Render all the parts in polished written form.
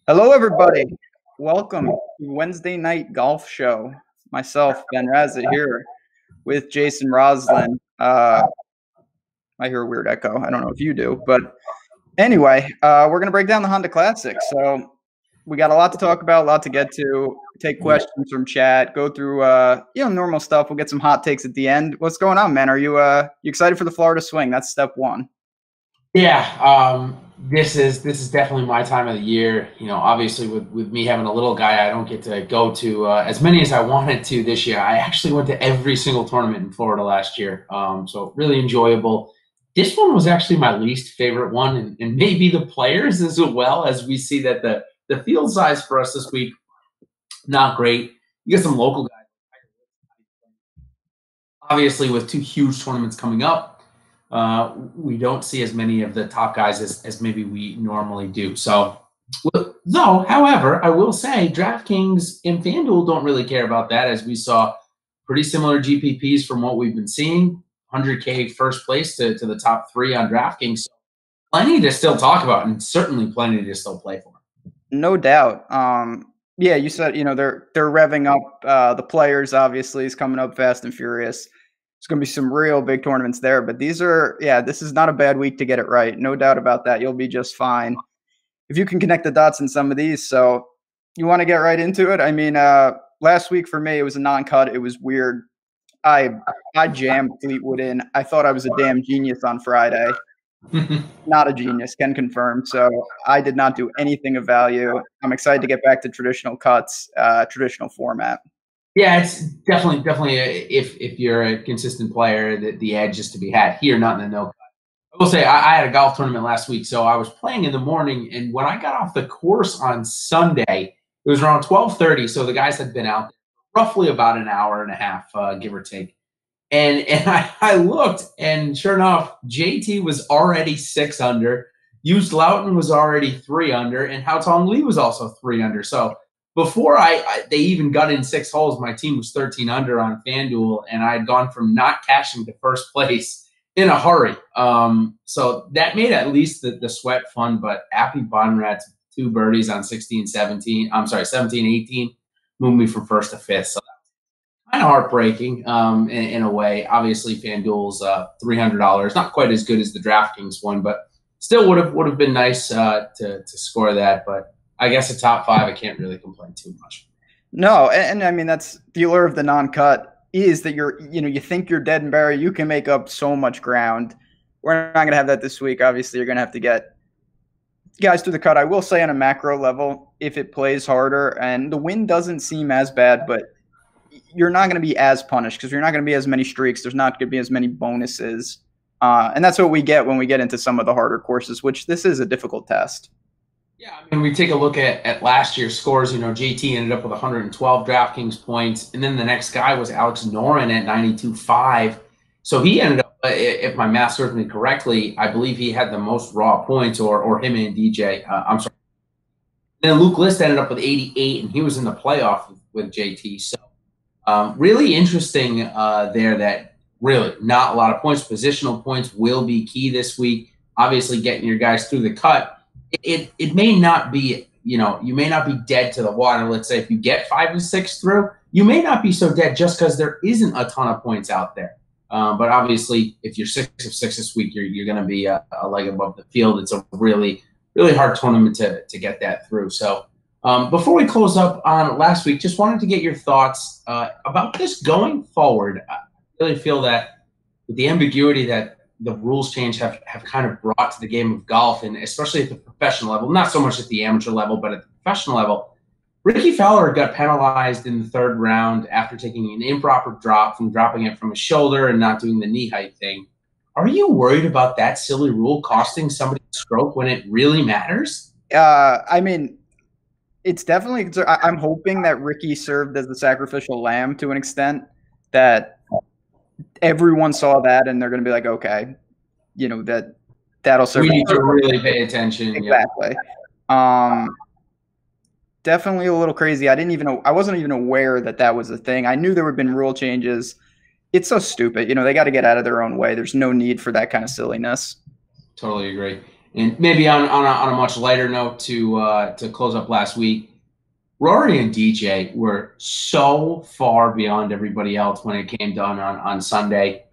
Hello, everybody. Welcome to Wednesday Night Golf Show. Myself, Ben Razit, here with Jason Roslin. I hear a weird echo. I don't know if you do, but anyway, we're going to break down the Honda Classic. So we got a lot to talk about, a lot to get to. Take questions from chat, go through normal stuff. We'll get some hot takes at the end. What's going on, man? Are you excited for the Florida swing? That's step one. Yeah, this is definitely my time of the year. Obviously with me having a little guy, I don't get to go to as many as I wanted to this year. I actually went to every single tournament in Florida last year, so really enjoyable. This one was actually my least favorite one, and maybe the players as well, as we see that the field size for us this week, not great. You get some local guys. Obviously, with two huge tournaments coming up, we don't see as many of the top guys as maybe we normally do. So, though, however, I will say DraftKings and FanDuel don't really care about that, as we saw pretty similar GPPs from what we've been seeing. 100K first place to the top three on DraftKings. So plenty to still talk about, and certainly plenty to still play for. No doubt. Yeah, you said they're revving up. The players obviously is coming up fast and furious. It's going to be some real big tournaments there, but this is not a bad week to get it right. No doubt about that. You'll be just fine if you can connect the dots in some of these. So you want to get right into it? I mean, last week for me, it was a non-cut. It was weird. I jammed Fleetwood in. I thought I was a damn genius on Friday. Not a genius, can confirm. So I did not do anything of value. I'm excited to get back to traditional cuts, traditional format. Yeah, it's definitely if you're a consistent player, the edge is to be had here, not in the no cut. I will say I had a golf tournament last week, so I was playing in the morning, and when I got off the course on Sunday, it was around 12:30. So the guys had been out there roughly about an hour and a half, give or take. And I looked, and sure enough, JT was already 6 under. Hughes Loughton was already 3 under, and Hao Tong Lee was also 3 under. So before they even got in 6 holes, my team was 13 under on FanDuel, and I had gone from not cashing to first place in a hurry. So that made at least the sweat fun, but Appy Bonrat's 2 birdies on 17, 18, moved me from first to fifth. So kind of heartbreaking in a way. Obviously, FanDuel's $300, not quite as good as the DraftKings one, but still would have been nice to score that. But I guess a top 5, I can't really complain too much. No, and I mean that's the allure of the non-cut is that you think you're dead and buried. You can make up so much ground. We're not going to have that this week. Obviously, you're going to have to get guys through the cut. I will say on a macro level, if it plays harder and the wind doesn't seem as bad, but you're not going to be as punished because you're not going to be as many streaks. There's not going to be as many bonuses. And that's what we get when we get into some of the harder courses, which this is a difficult test. Yeah, I mean, we take a look at last year's scores. JT ended up with 112 DraftKings points, and then the next guy was Alex Noren at 92.5. So he ended up, if my math serves me correctly, I believe he had the most raw points, or him and DJ. I'm sorry. Then Luke List ended up with 88, and he was in the playoff with JT. So really interesting there that really not a lot of points. Positional points will be key this week. Obviously, getting your guys through the cut. It may not be, you may not be dead to the water. Let's say if you get 5 and 6 through, you may not be so dead just because there isn't a ton of points out there. But obviously, if you're 6 of 6 this week, you're going to be a leg above the field. It's a really, really hard tournament to get that through. So before we close up on last week, just wanted to get your thoughts about this going forward. I really feel that with the ambiguity that the rules change have kind of brought to the game of golf, and especially at the professional level, not so much at the amateur level, but at the professional level. Ricky Fowler got penalized in the 3rd round after taking an improper drop from dropping it from his shoulder and not doing the knee height thing. Are you worried about that silly rule costing somebody a stroke when it really matters? I mean, it's definitely – I'm hoping that Ricky served as the sacrificial lamb to an extent, that – everyone saw that and they're going to be like, okay, that'll serve. We need to really pay attention. Exactly. Yeah. Definitely a little crazy. I wasn't even aware that was a thing. I knew there had been rule changes. It's so stupid. They got to get out of their own way. There's no need for that kind of silliness. Totally agree. And maybe on a much lighter note to close up last week, Rory and DJ were so far beyond everybody else when it came done on Sunday.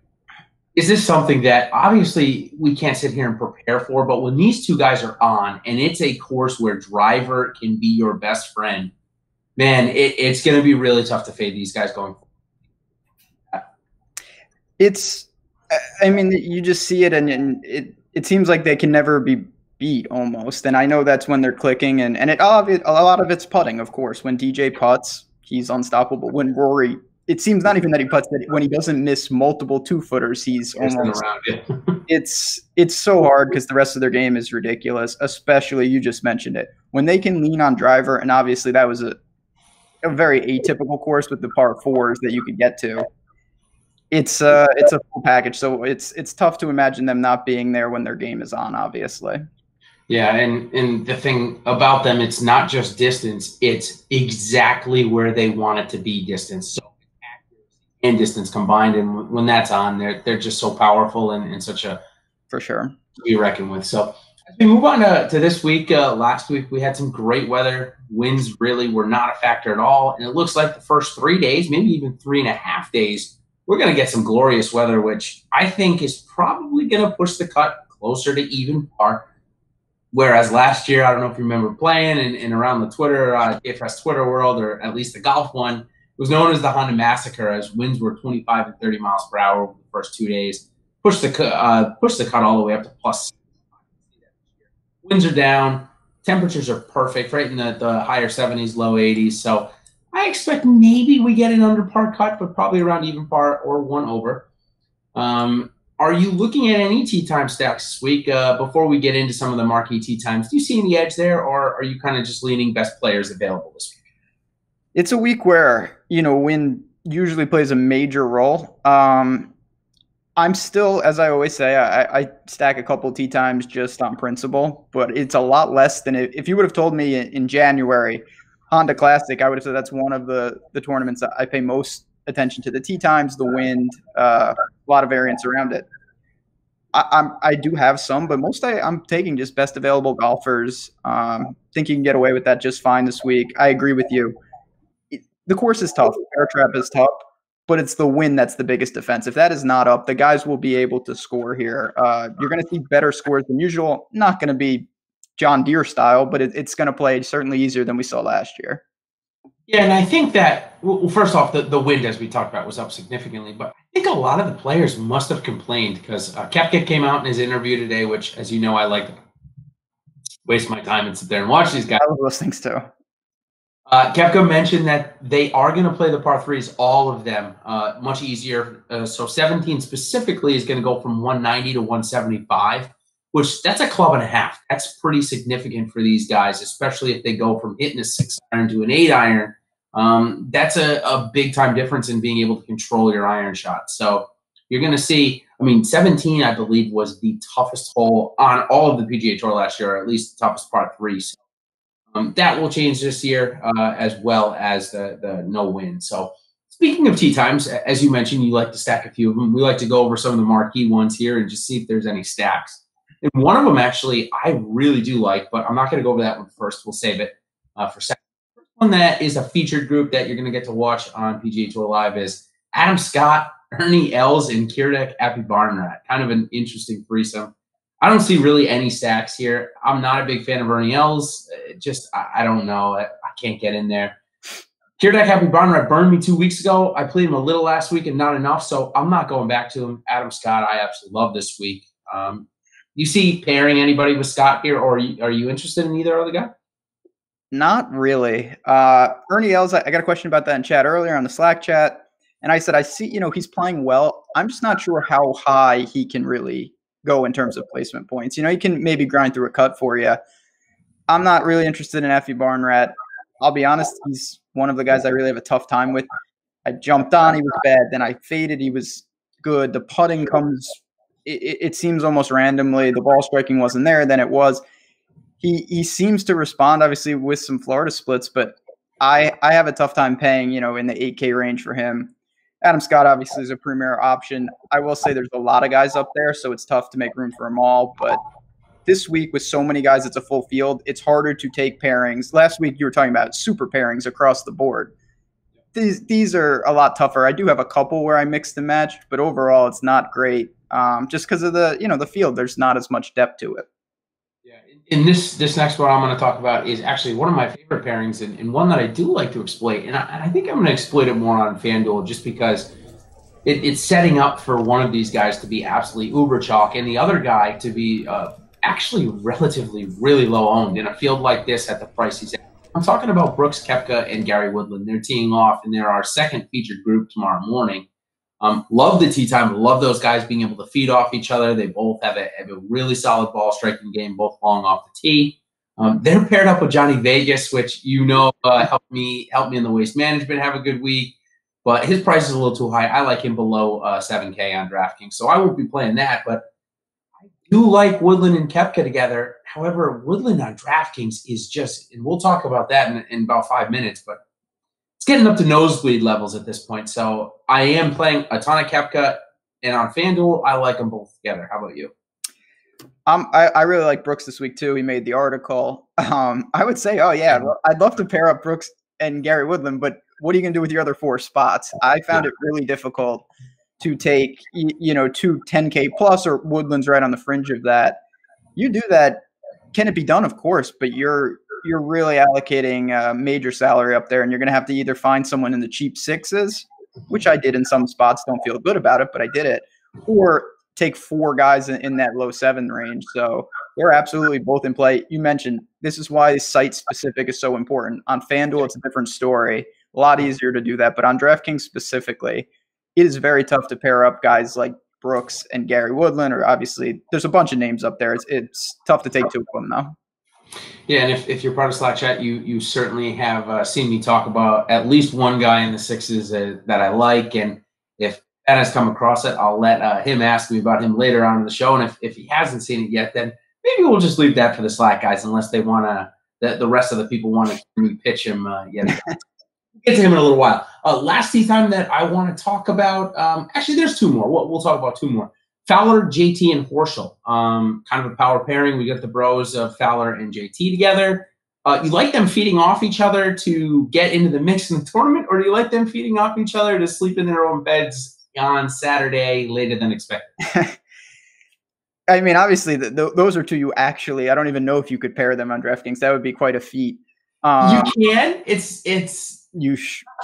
Is this something that obviously we can't sit here and prepare for, but when these two guys are on and it's a course where driver can be your best friend, man, it's going to be really tough to fade these guys going forward. I mean, you just see it, and it seems like they can never be beat almost. And I know that's when they're clicking, and a lot of it's putting, of course. When DJ putts, he's unstoppable. When Rory, it seems not even that he putts, that when he doesn't miss multiple 2-footers, he's almost around it. It's so hard because the rest of their game is ridiculous, especially, you just mentioned it, when they can lean on driver. And obviously that was a very atypical course with the par fours that you could get to. It's a full package, so it's tough to imagine them not being there when their game is on, obviously. Yeah, and the thing about them, it's not just distance, it's exactly where they want it to be distance. So accuracy and distance combined, and when that's on, they're just so powerful and such a for sure to be reckoned with. So as we move on to this week, last week we had some great weather. Winds really were not a factor at all, and it looks like the first 3 days, maybe even 3.5 days, we're going to get some glorious weather, which I think is probably going to push the cut closer to even par. Whereas last year, I don't know if you remember playing and around the Twitter, DFS Twitter world, or at least the golf one, it was known as the Honda Massacre, as winds were 25 and 30 miles per hour over the first 2 days. Pushed the cut all the way up to plus. Winds are down. Temperatures are perfect, right in the higher 70s, low 80s. So I expect maybe we get an under par cut, but probably around even par or one over. Are you looking at any tee time stacks this week? Before we get into some of the marquee tee times, do you see any edge there, or are you kind of just leaning best players available this week? It's a week where, wind usually plays a major role. I'm still, as I always say, I stack a couple tee times just on principle, but it's a lot less than if you would have told me in January, Honda Classic, I would have said that's one of the tournaments that I pay most attention to. The tee times, the wind, a lot of variance around it. I do have some, but most I'm taking just best available golfers. Think you can get away with that just fine this week. I agree with you. The course is tough. Bear Trap is tough, but it's the wind that's the biggest defense. If that is not up, the guys will be able to score here. You're going to see better scores than usual. Not going to be John Deere style, but it's going to play certainly easier than we saw last year. Yeah, and I think that, well, first off, the wind, as we talked about, was up significantly. But I think a lot of the players must have complained because Koepka came out in his interview today, which, as you know, I like to waste my time and sit there and watch these guys. I love those things too. Koepka mentioned that they are going to play the par threes, all of them, much easier. So 17 specifically is going to go from 190 to 175. Which that's a club and a half. That's pretty significant for these guys, especially if they go from hitting a 6-iron to an 8-iron. That's a big time difference in being able to control your iron shot. So you're going to see, 17, I believe, was the toughest hole on all of the PGA Tour last year, or at least the toughest par 3. So that will change this year, as well as the no win. So speaking of tee times, as you mentioned, you like to stack a few of them. We like to go over some of the marquee ones here and just see if there's any stacks. And one of them, actually, I really do like, but I'm not going to go over that one first. We'll save it for second. The first one that is a featured group that you're going to get to watch on PGA Tour Live is Adam Scott, Ernie Els, and Kiradech Aphibarnrat. Kind of an interesting threesome. I don't see really any stacks here. I'm not a big fan of Ernie Els. I don't know. I can't get in there. Kiradech Aphibarnrat burned me 2 weeks ago. I played him a little last week and not enough, so I'm not going back to him. Adam Scott, I absolutely love this week. You see pairing anybody with Scott here, or are you interested in either other guy? Not really. Ernie Els, I got a question about that in chat earlier on the Slack chat, and I said I see, he's playing well. I'm just not sure how high he can really go in terms of placement points. He can maybe grind through a cut for you. I'm not really interested in Aphibarnrat. I'll be honest, he's one of the guys I really have a tough time with. I jumped on, he was bad. Then I faded, he was good. The putting comes – it seems almost randomly. The ball striking wasn't there, then it was. He seems to respond, obviously, with some Florida splits, but I have a tough time paying, in the 8K range for him. Adam Scott, obviously, is a premier option. I will say there's a lot of guys up there, so it's tough to make room for them all, but this week with so many guys, it's a full field. It's harder to take pairings. Last week you were talking about super pairings across the board. These are a lot tougher. I do have a couple where I mixed and matched, but overall it's not great. Just because of the field, there's not as much depth to it. Yeah, in this next one I'm going to talk about is actually one of my favorite pairings, and one that I do like to exploit, and I think I'm going to exploit it more on FanDuel just because it's setting up for one of these guys to be absolutely uber chalk and the other guy to be actually relatively really low owned in a field like this at the price he's at. I'm talking about Brooks Koepka and Gary Woodland. They're teeing off, and they're our second featured group tomorrow morning. Love the tee time. Love those guys being able to feed off each other. They both have a really solid ball striking game, both long off the tee. They're paired up with Johnny Vegas, which helped me in the waste management have a good week. But his price is a little too high. I like him below $7K on DraftKings, so I won't be playing that. But I do like Woodland and Koepka together. However, Woodland on DraftKings is just, and we'll talk about that in about 5 minutes, but it's getting up to nosebleed levels at this point. So I am playing a ton of Koepka, and on FanDuel, I like them both together. How about you? I really like Brooks this week too. He made the article. I would say, I'd love to pair up Brooks and Gary Woodland, but what are you going to do with your other 4 spots? I found it really difficult to take, two 10K plus, or Woodland's right on the fringe of that. You do that. Can it be done? Of course, but you're really allocating a major salary up there, and you're going to have to either find someone in the cheap 6s, which I did in some spots, don't feel good about it, but I did it, or take 4 guys in that low 7 range. So they're absolutely both in play. You mentioned this is why site specific is so important. On FanDuel, it's a different story, a lot easier to do that, but on DraftKings specifically, it is very tough to pair up guys like Brooks and Gary Woodland, or obviously there's a bunch of names up there. It's tough to take 2 of them though. Yeah, and if you're part of Slack chat, you certainly have seen me talk about at least one guy in the 6s that I like, and if that has come across it, I'll let him ask me about him later on in the show, and if he hasn't seen it yet, then maybe we'll just leave that for the Slack guys, unless they want to, the rest of the people want to hear me pitch him yet again. Get to him in a little while. Last tee time that I want to talk about, actually there's 2 more. We'll talk about 2 more. Fowler, JT, and Horschel. Kind of a power pairing. We got the bros of Fowler and JT together. You like them feeding off each other to get into the mix in the tournament, or do you like them feeding off each other to sleep in their own beds on Saturday later than expected? I mean, obviously, those are 2 you actually, I don't even know if you could pair them on DraftKings. That would be quite a feat. You can. It's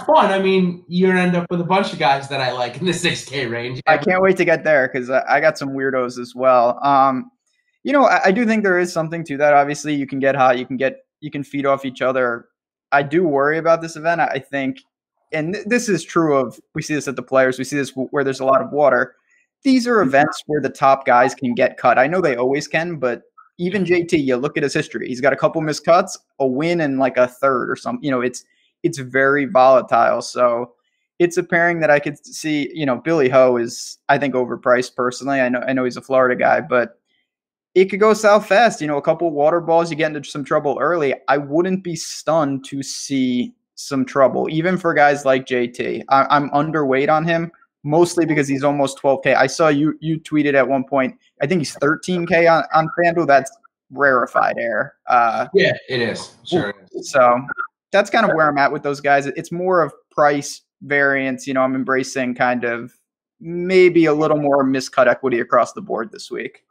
fun. I mean, you're gonna end up with a bunch of guys that I like in the 6K range. I can't wait to get there because I got some weirdos as well. I do think there is something to that. Obviously, you can get hot. You can feed off each other. I do worry about this event. I think, and this is true of, we see this at the Players. We see this where there's a lot of water. These are events where the top guys can get cut. I know they always can, but even JT, you look at his history. He's got a couple missed cuts, a win, and like a third or something. It's very volatile. So it's a pairing that I could see. Billy Ho is, I think, overpriced personally. I know he's a Florida guy, but it could go south fast. A couple water balls, you get into some trouble early. I wouldn't be stunned to see some trouble, even for guys like JT. I'm underweight on him, mostly because he's almost 12K. I saw you tweeted at one point, I think he's 13K on FanDuel. That's rarefied air. Yeah, it is. Sure. So that's kind of where I'm at with those guys. It's more of price variance. I'm embracing kind of maybe a little more miscut equity across the board this week.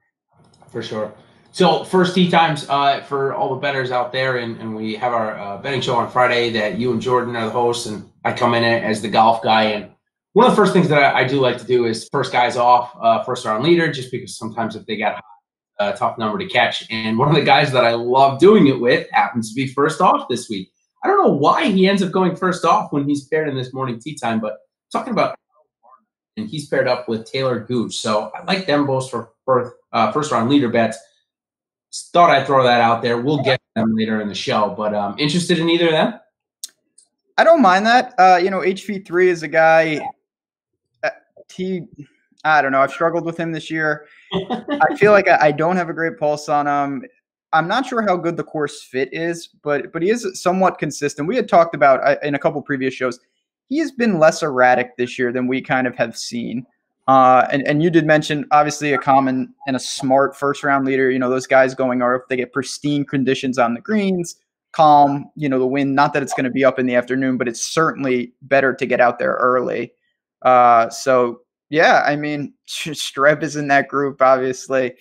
For sure. So first tee times for all the bettors out there, and we have our betting show on Friday that you and Jordan are the hosts, and I come in as the golf guy. And one of the first things that I do like to do is first guys off, first round leader, just because sometimes if they got a tough number to catch. And one of the guys that I love doing it with happens to be first off this week. I don't know why he ends up going first off when he's paired in this morning tee time, but talking about, and he's paired up with Taylor Gooch. So I like them both for first round leader bets. Thought I'd throw that out there. We'll get them later in the show, but interested in either of them? I don't mind that. HV3 is a guy. I don't know. I've struggled with him this year. I feel like I don't have a great pulse on him. I'm not sure how good the course fit is, but he is somewhat consistent. We had talked about in a couple previous shows, he has been less erratic this year than we kind of have seen. And you did mention obviously a common and a smart first round leader. Those guys going are if they get pristine conditions on the greens, calm. The wind. Not that it's going to be up in the afternoon, but it's certainly better to get out there early. So yeah, I mean, Streb is in that group. Obviously,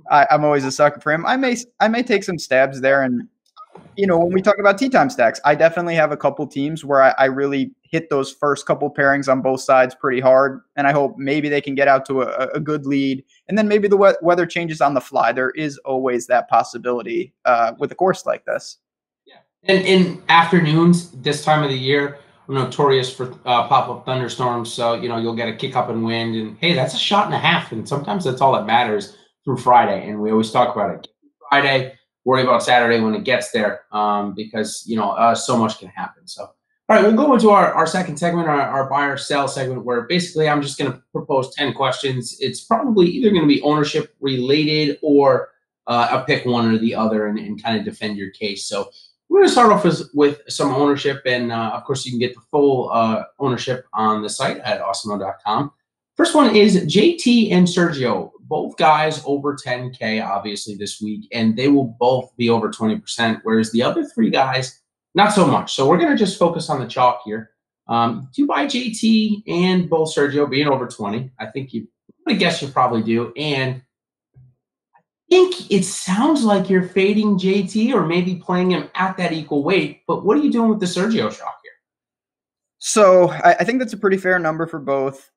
I'm always a sucker for him. I may take some stabs there, and when we talk about tee time stacks, I definitely have a couple teams where I really hit those first couple pairings on both sides pretty hard, and I hope maybe they can get out to a good lead, and then maybe the weather changes on the fly. There is always that possibility with a course like this. Yeah, and in afternoons this time of the year, we're notorious for pop-up thunderstorms, so you'll get a kick up in wind, and hey, that's a shot and a half, and sometimes that's all that matters through Friday, and we always talk about it. Friday, worry about Saturday when it gets there, because so much can happen. So, all right, we'll go into our second segment, our buy or sell segment, where basically I'm just going to propose 10 questions. It's probably either going to be ownership related or a pick one or the other, and kind of defend your case. So we're going to start off with some ownership, and of course you can get the full ownership on the site at awesemo.com. First one is JT and Sergio, both guys over 10K, obviously, this week, and they will both be over 20%, whereas the other three guys, not so much. So we're going to just focus on the chalk here. Do you buy JT and both Sergio being over 20? I guess you probably do. And I think it sounds like you're fading JT or maybe playing him at that equal weight, but what are you doing with the Sergio chalk here? So I think that's a pretty fair number for both.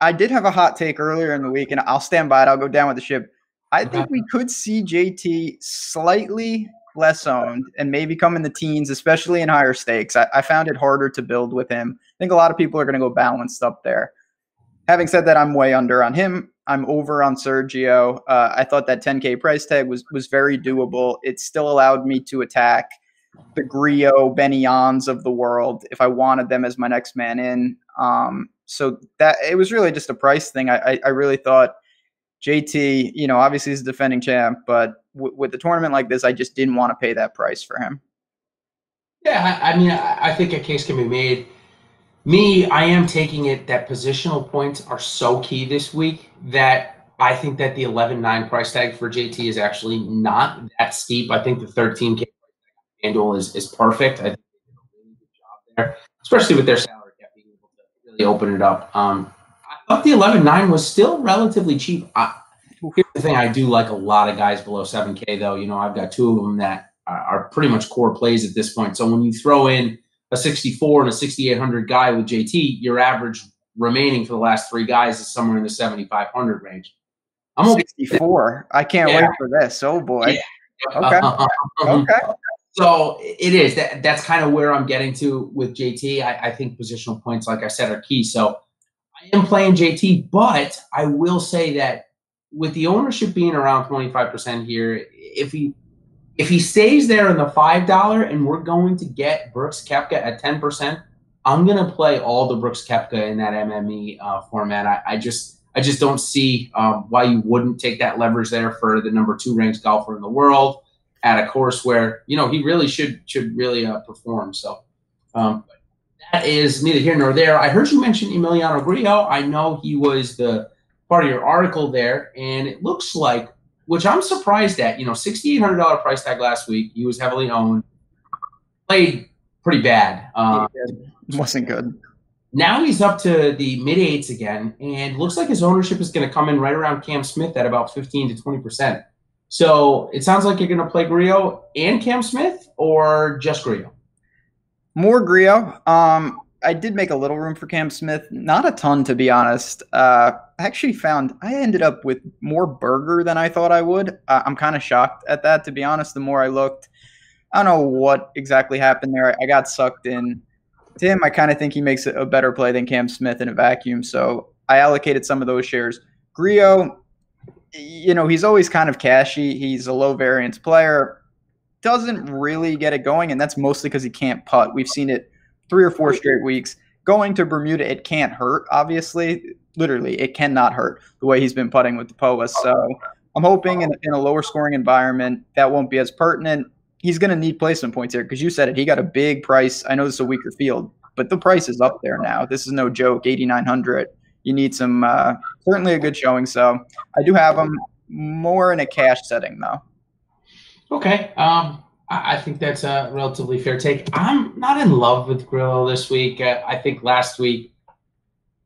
I did have a hot take earlier in the week, and I'll stand by it. I'll go down with the ship. I think we could see JT slightly less owned and maybe come in the teens, especially in higher stakes. I found it harder to build with him. I think a lot of people are going to go balanced up there. Having said that, I'm way under on him. I'm over on Sergio. I thought that 10K price tag was very doable. It still allowed me to attack the Griot, Benny-Yans of the world if I wanted them as my next man in. So that it was really just a price thing. I really thought JT, obviously he's a defending champ, but with the tournament like this, I just didn't want to pay that price for him. Yeah, I mean, I think a case can be made. Me, I am taking it that positional points are so key this week that I think that the 11.9 price tag for JT is actually not that steep. I think the 13K FanDuel is perfect. I think they did a really good job there, especially with their salary cap being able to really open it up. I thought the 11.9 was still relatively cheap. Here's the thing: I do like a lot of guys below 7K, though. I've got two of them that are pretty much core plays at this point. So when you throw in a 64 and a 6,800 guy with JT, your average remaining for the last three guys is somewhere in the 7,500 range. I'm 64. I can't wait for this. Oh boy. Yeah. Okay. Okay. So it is that's kind of where I'm getting to with JT. I think positional points, like I said, are key. So I am playing JT, but I will say that with the ownership being around 25% here, if he stays there in the $5 and we're going to get Brooks Koepka at 10%, I'm going to play all the Brooks Koepka in that MME format. I just don't see why you wouldn't take that leverage there for the number 2 ranked golfer in the world at a course where he really should really perform. So that is neither here nor there. I heard you mention Emiliano Grillo. I know he was the part of your article there, and it looks like, which I'm surprised at, $6,800 price tag last week. He was heavily owned, played pretty bad. Wasn't good. Now he's up to the mid-8s again, and looks like his ownership is going to come in right around Cam Smith at about 15 to 20%. So it sounds like you're going to play Grillo and Cam Smith, or just Grillo? More Grillo. I did make a little room for Cam Smith. Not a ton, to be honest. I actually found I ended up with more Berger than I thought I would. I'm kind of shocked at that, to be honest. The more I looked, I don't know what exactly happened there. I got sucked in to him. I kind of think he makes a better play than Cam Smith in a vacuum. So I allocated some of those shares. Grillo, he's always kind of cashy. He's a low variance player. Doesn't really get it going, and that's mostly because he can't putt. We've seen it 3 or 4 straight weeks. Going to Bermuda, it can't hurt, obviously. Literally, it cannot hurt the way he's been putting with the POA. So I'm hoping in a lower scoring environment that won't be as pertinent. He's going to need placement points here because you said it. He got a big price. I know this is a weaker field, but the price is up there now. This is no joke, 8,900. you need some certainly a good showing. So I do have him more in a cash setting though. Okay. I think that's a relatively fair take. I'm not in love with Grillo this week. I think last week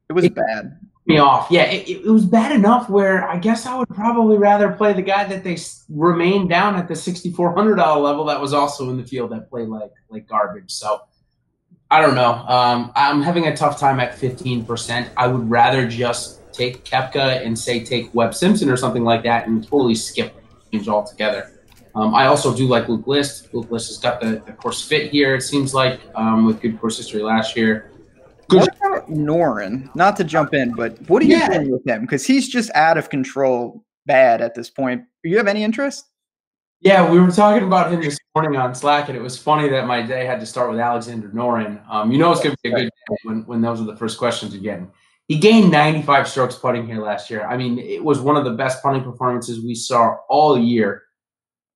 it was bad. Me off. Yeah, it was bad enough where I guess I would probably rather play the guy that they remained down at the $6,400 level that was also in the field that played like garbage. So I don't know. I'm having a tough time at 15%. I would rather just take Koepka and say take Webb Simpson or something like that and totally skip the range altogether. I also do like Luke List. Luke List has got the course fit here, it seems like, with good course history last year. What about Noren? Not to jump in, but what are you doing with him? Because he's just out of control bad at this point. Do you have any interest? Yeah, we were talking about him this morning on Slack, and it was funny that my day had to start with Alexander Noren. It's going to be a good day when those are the first questions you're getting. He gained 95 strokes putting here last year. I mean, it was one of the best putting performances we saw all year.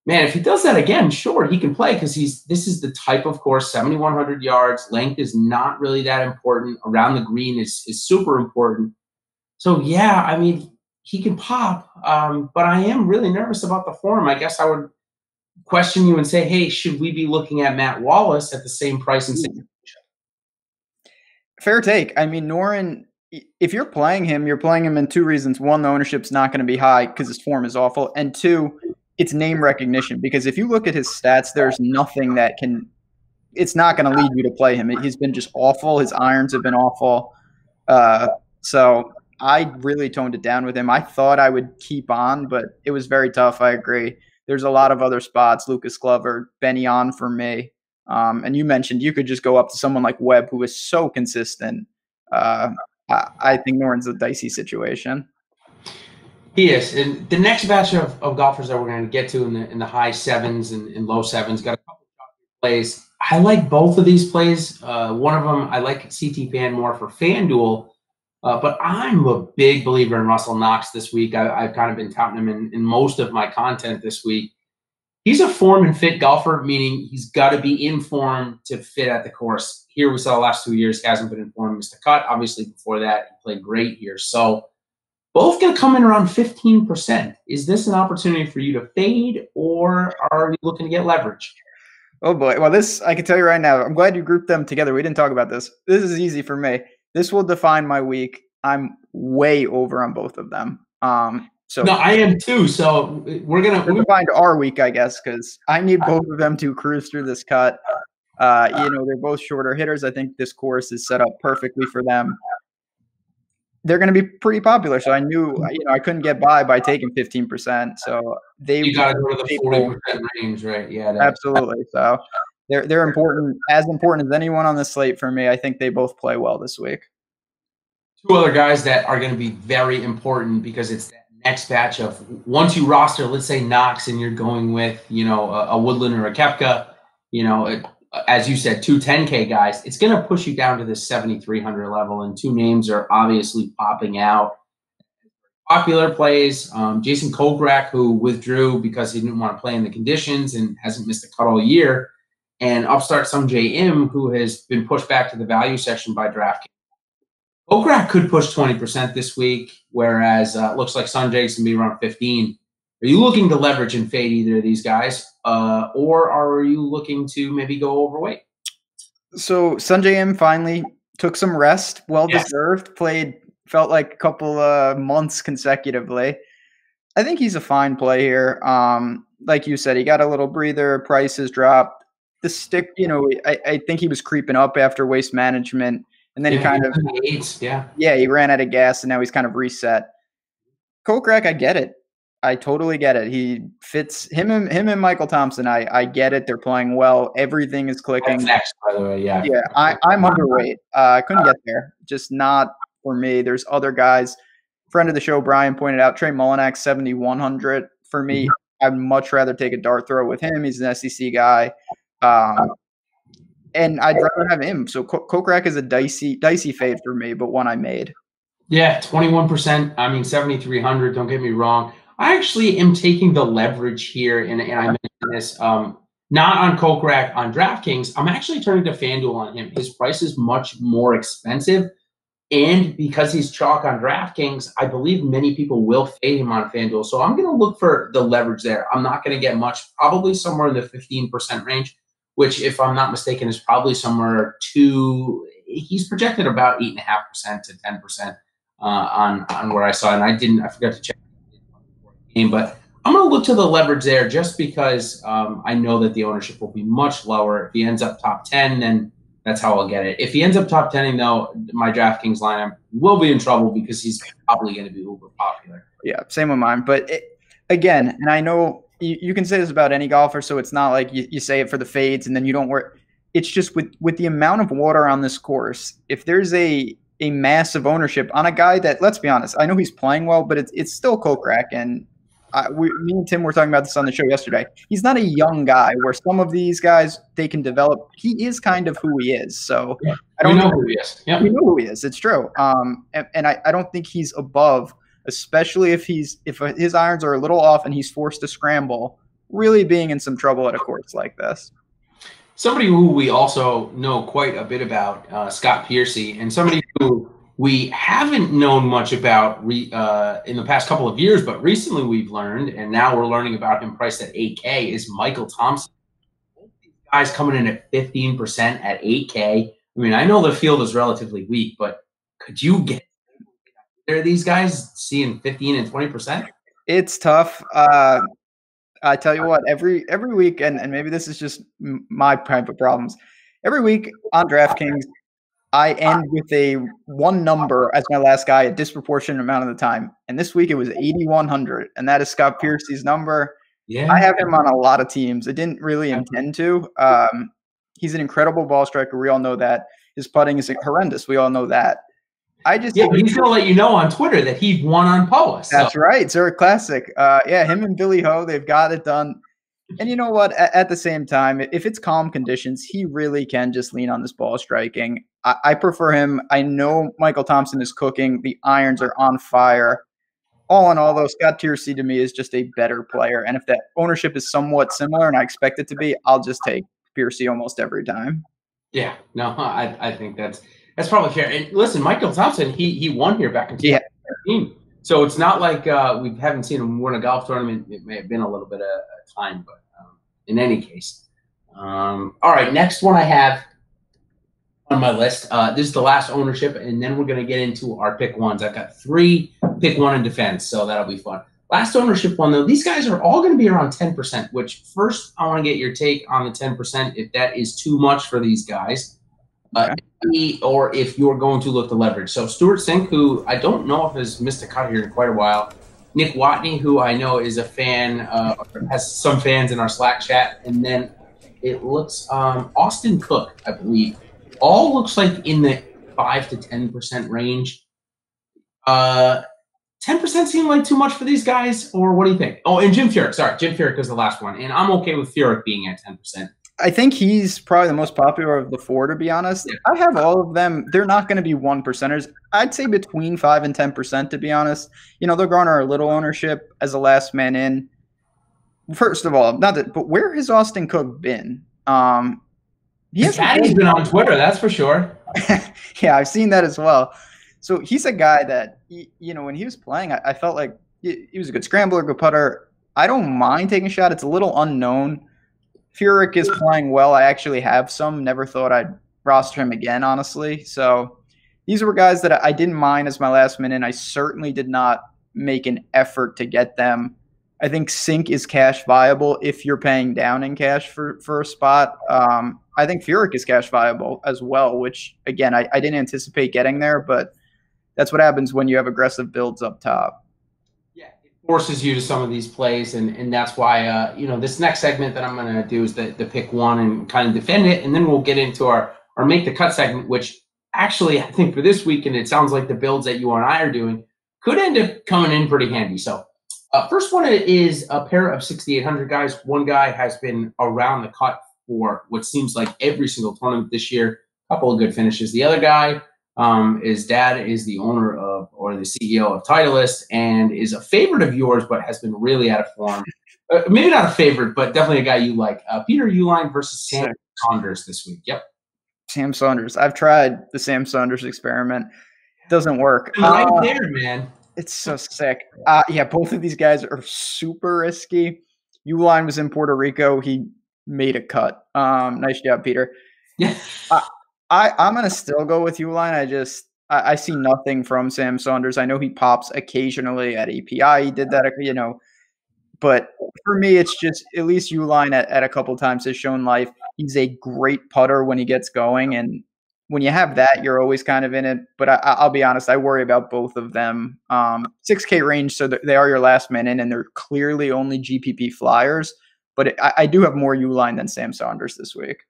Man, if he does that again, sure, he can play because this is the type of course, 7,100 yards. Length is not really that important. Around the green is super important. So, yeah, I mean, he can pop, but I am really nervous about the form. I guess I would question you and say, hey, should we be looking at Matt Wallace at the same price and same? Fair take. I mean, Noren, if you're playing him in two reasons. One, the ownership's not going to be high because his form is awful. And two, it's name recognition, because if you look at his stats, there's nothing that can – it's not going to lead you to play him. He's been just awful. His irons have been awful. So I really toned it down with him. I thought I would keep on, but it was very tough. I agree. There's a lot of other spots, Lucas Glover, Benny on for me. And you mentioned you could just go up to someone like Webb, who is so consistent. I think Noren's a dicey situation. He is. And the next batch of golfers that we're going to get to in the high sevens and low sevens got a couple of plays. I like both of these plays. One of them, I like CT Fan more for FanDuel, but I'm a big believer in Russell Knox this week. I've kind of been touting him in most of my content this week. He's a form and fit golfer, meaning he's got to be in form to fit at the course. Here we saw the last 2 years, he hasn't been in form, missed a cut. Obviously, before that, he played great here. So both going to come in around 15%. Is this an opportunity for you to fade, or are you looking to get leverage? Oh, boy. Well, this, I can tell you right now, I'm glad you grouped them together. We didn't talk about this. This is easy for me. This will define my week. I'm way over on both of them. So no, I am too. So we're define our week, I guess, because I need both of them to cruise through this cut. They're both shorter hitters. I think this course is set up perfectly for them. They're going to be pretty popular. So I knew, I couldn't get by taking 15%. So you got to go to the 40% range, right? Yeah, absolutely. So they're important, as important as anyone on the slate for me. I think they both play well this week. Two other guys that are going to be very important because it's that next batch of once you roster, let's say Knox, and you're going with, a Woodland or a Koepka, as you said, 210K guys, it's going to push you down to this 7,300 level, and two names are obviously popping out. Popular plays, Jason Kokrak, who withdrew because he didn't want to play in the conditions and hasn't missed a cut all year, and upstart Sungjae Im, who has been pushed back to the value section by DraftKings. Kokrak could push 20% this week, whereas it looks like Sungjae's going to be around 15%. Are you looking to leverage and fade either of these guys, or are you looking to maybe go overweight? So Sungjae Im finally took some rest, well-deserved, felt like a couple months consecutively. I think he's a fine play here. Like you said, he got a little breather, prices dropped. The stick, I think he was creeping up after Waste Management, and then he kind of he ran out of gas, and now he's kind of reset. Kokrak, I get it. I totally get it. He fits him and Michael Thompson. I get it. They're playing well. Everything is clicking. That's next, by the way. Yeah. Yeah. I'm underweight. I couldn't get there. Just not for me. There's other guys. Friend of the show, Brian, pointed out Trey Mullinax, 7,100. For me, I'd much rather take a dart throw with him. He's an SEC guy. And I'd rather have him. So Kokrak is a dicey fade for me, but one I made. Yeah, 21%. I mean, 7,300. Don't get me wrong. I actually am taking the leverage here, and I mentioned this, not on Kokrak, on DraftKings. I'm actually turning to FanDuel on him. His price is much more expensive, And because he's chalk on DraftKings, I believe many people will fade him on FanDuel. So I'm going to look for the leverage there. I'm not going to get much, probably somewhere in the 15% range, which, if I'm not mistaken, is probably somewhere to, he's projected about 8.5% to 10% on where I saw it. And I forgot to check the game, but I'm going to look to the leverage there just because I know that the ownership will be much lower. If he ends up top 10, then that's how I'll get it. If he ends up top 10ing, though, my DraftKings lineup will be in trouble because he's probably going to be uber popular. Yeah, same with mine. But again, and I know you can say this about any golfer, so it's not like you say it for the fades and then you don't work. It's just with the amount of water on this course, if there's a massive ownership on a guy that, let's be honest, I know he's playing well, but it's still Kokrak. And me and Tim were talking about this on the show yesterday. He's not a young guy where some of these guys, they can develop. He is kind of who he is. So yeah. I don't know who he is. Yeah. We know who he is. It's true. And I don't think he's above, especially if his irons are a little off and he's forced to scramble, really being in some trouble at a course like this. Somebody who we also know quite a bit about, Scott Piercy, and somebody who we haven't known much about in the past couple of years, but recently we've learned, and now we're learning about him priced at 8K, is Michael Thompson. Both these guys coming in at 15% at 8K. I mean, I know the field is relatively weak, but could you get there? These guys seeing 15 and 20%? It's tough. I tell you what, every week, and maybe this is just my private problems. Every week on DraftKings, I end with a one number as my last guy a disproportionate amount of the time. And this week it was 8,100, and that is Scott Piercy's number. Yeah, I have him on a lot of teams. I didn't really intend to. He's an incredible ball striker. We all know that. His putting is horrendous. We all know that. But he's going to let you know on Twitter that he won on Poa. So. That's right. Zurich Classic. Him and Billy Ho, they've got it done. And you know what? At the same time, if it's calm conditions, he really can just lean on this ball striking. I prefer him. I know Michael Thompson is cooking. The irons are on fire. All in all, though, Scott Piercy to me is just a better player. And if that ownership is somewhat similar, and I expect it to be, I'll just take Piercy almost every time. Yeah, no, I think that's probably fair. And listen, Michael Thompson, he won here back in 2013. So it's not like we haven't seen him win a golf tournament. It may have been a little bit of time, but in any case. All right, next one I have on my list. This is the last ownership, and then we're going to get into our pick ones. I've got 3 pick one in defense, so that'll be fun. Last ownership one, though, these guys are all going to be around 10%, which first I want to get your take on the 10%, if that is too much for these guys. Or if you're going to look to leverage. So Stuart Sink, who I don't know if has missed a cut here in quite a while. Nick Watney, who I know is a fan, has some fans in our Slack chat. And then it looks Austin Cook, I believe. All looks like in the 5 to 10% range. 10% seem like too much for these guys, or what do you think? Oh, and Jim Furyk. Sorry, Jim Furyk was the last one. And I'm okay with Furyk being at 10%. I think he's probably the most popular of the 4, to be honest. Yeah. I have all of them. They're not going to be 1%ers. I'd say between 5 and 10%, to be honest. You know, they'll garner a little ownership as a last man in. First of all, but where has Austin Cook been? He's been on Twitter, that's for sure. Yeah, I've seen that as well. So he's a guy that, you know, when he was playing, I felt like he was a good scrambler, good putter. I don't mind taking a shot. It's a little unknown. Furyk is playing well. I actually have some. Never thought I'd roster him again, honestly. So these were guys that I didn't mind as my last minute. I certainly did not make an effort to get them. I think Sink is cash viable if you're paying down in cash for a spot. I think Furyk is cash viable as well, which, again, I didn't anticipate getting there, but that's what happens when you have aggressive builds up top. Yeah, it forces you to some of these plays, and that's why, you know, this next segment that I'm going to do is the pick one and kind of defend it, and then we'll get into our make the cut segment, which actually I think for this week, and it sounds like the builds that you and I are doing could end up coming in pretty handy. So first one is a pair of 6,800 guys. One guy has been around the cut for what seems like every single tournament this year. A couple of good finishes. The other guy, his dad is the owner of, or the CEO of Titleist, and is a favorite of yours, but has been really out of form. Maybe not a favorite, but definitely a guy you like. Peter Uihlein versus Sam Saunders this week. Yep. Sam Saunders. I've tried the Sam Saunders experiment. Doesn't work. Right there, man. It's so sick. Yeah, both of these guys are super risky. Uline was in Puerto Rico. He made a cut. Nice job, Peter. Yeah. I'm gonna still go with Uline. I see nothing from Sam Saunders. I know he pops occasionally at API. He did that, but for me, it's just at least Uline at a couple times has shown life. He's a great putter when he gets going, and when you have that, you're always kind of in it. But I'll be honest, I worry about both of them. 6K range, so they are your last man in, and they're clearly only GPP flyers. But I do have more Uline than Sam Saunders this week.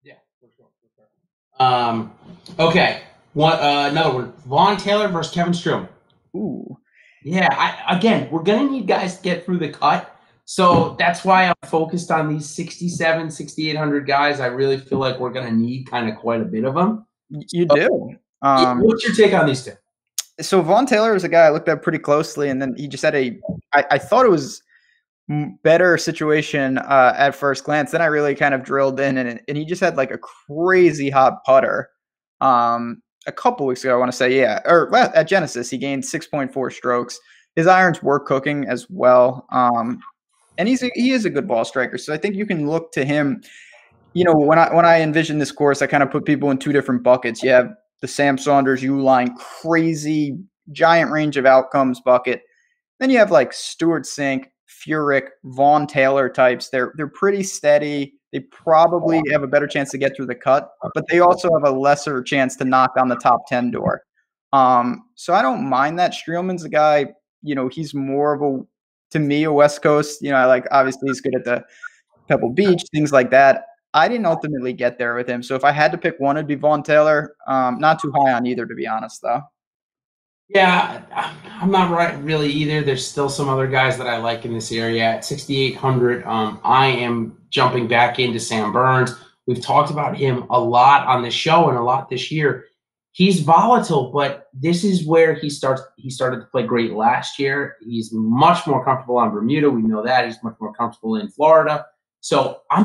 Yeah, for sure. Okay. Another one. Vaughn Taylor versus Kevin Strome. Ooh. Yeah, we're going to need guys to get through the cut. So that's why I'm focused on these 6,700, 6,800 guys. I really feel like we're going to need kind of quite a bit of them. You do. What's your take on these two? So Vaughn Taylor was a guy I looked at pretty closely, and then he just had I thought it was better situation at first glance. Then I really kind of drilled in, and he just had like a crazy hot putter. A couple weeks ago, I want to say, or at Genesis, he gained 6.4 strokes. His irons were cooking as well, and he is a good ball striker. So I think you can look to him. When I envision this course, I kind of put people in two different buckets. You have the Sam Saunders Uline crazy giant range of outcomes bucket. Then you have like Stuart Sink, Furyk, Vaughn Taylor types. They're pretty steady. They probably have a better chance to get through the cut, but they also have a lesser chance to knock on the top 10 door. So I don't mind that. Streelman's a guy, he's more of to me, a West Coast. Obviously he's good at the Pebble Beach, things like that. I didn't ultimately get there with him. So if I had to pick one, it'd be Vaughn Taylor. Not too high on either, to be honest, though. Yeah, I'm not right really either. There's still some other guys that I like in this area. At 6,800, I am jumping back into Sam Burns. We've talked about him a lot on this show and a lot this year. He's volatile, but this is where he started to play great last year. He's much more comfortable on Bermuda. We know that. He's much more comfortable in Florida. So I'm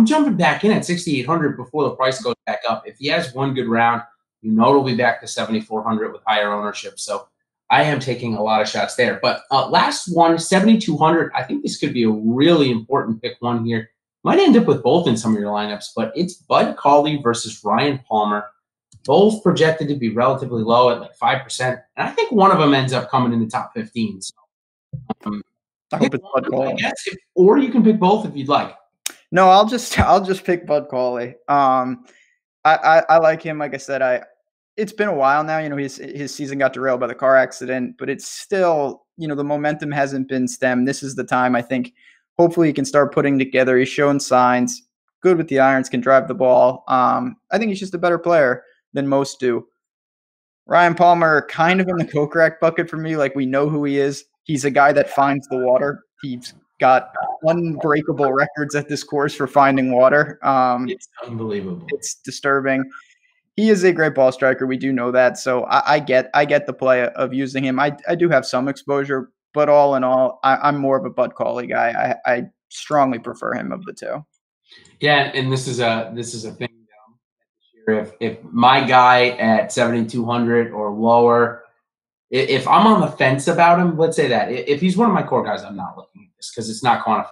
jumping back in at 6,800 before the price goes back up. If he has one good round, it'll be back to 7,400 with higher ownership. So I am taking a lot of shots there. But last one, 7,200. I think this could be a really important pick one here. Might end up with both in some of your lineups, but it's Bud Cauley versus Ryan Palmer. Both projected to be relatively low at like 5%. And I think one of them ends up coming in the top 15. So, I hope it's Bud Cauley. Or you can pick both if you'd like. No, I'll just pick Bud Cauley. I like him. Like I said, it's been a while now. His season got derailed by the car accident, but it's still, the momentum hasn't been stemmed. This is the time, I think. Hopefully he can start putting together. He's shown signs. Good with the irons, can drive the ball. I think he's just a better player than most do. Ryan Palmer, kind of in the Kokrak bucket for me. Like, we know who he is. He's a guy that finds the water. He's got unbreakable records at this course for finding water. It's unbelievable. It's disturbing. He is a great ball striker. We do know that. So I get the play of using him. I do have some exposure, but all in all, I'm more of a Bud Cauley guy. I strongly prefer him of the two. Yeah, and this is a thing. If my guy at 7,200 or lower, if I'm on the fence about him, let's say that if he's one of my core guys, I'm not looking at this because it's not quantified,